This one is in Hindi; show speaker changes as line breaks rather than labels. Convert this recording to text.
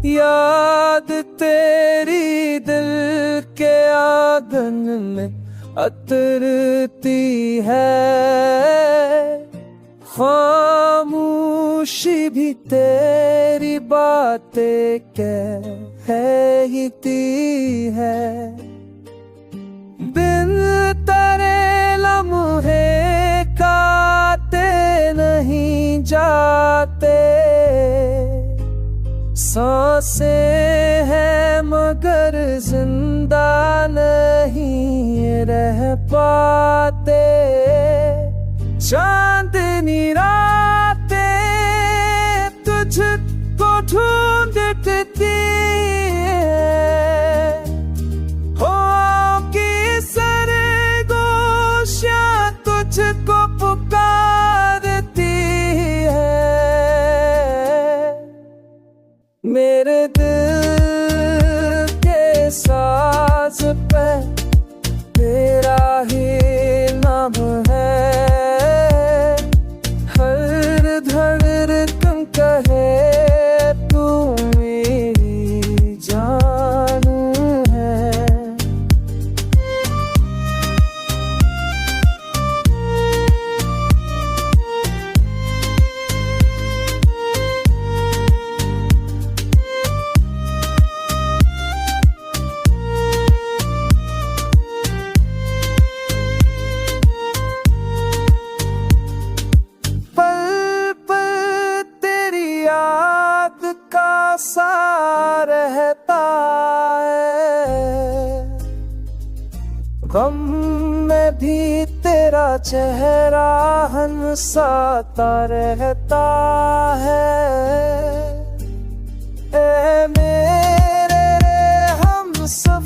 याद तेरी दिल के आंगन में अतरती है, खामोशी भी तेरी बातें कहती है। बिन तेरे लम्हे काटे नहीं जाते, सांसें हैं मगर जिंदा नहीं रह पाते। चांदनी रातें तुझको ढूंढती हो की सरगोशियां तुझको पुकारती है। मेरे दिल के साज पे तेरा ही नाम है, हर धड़कन कहे तू मेरी जान है। सा रहता है, गम में भी तेरा चेहरा हंसाता रहता है। ए मेरे हम सब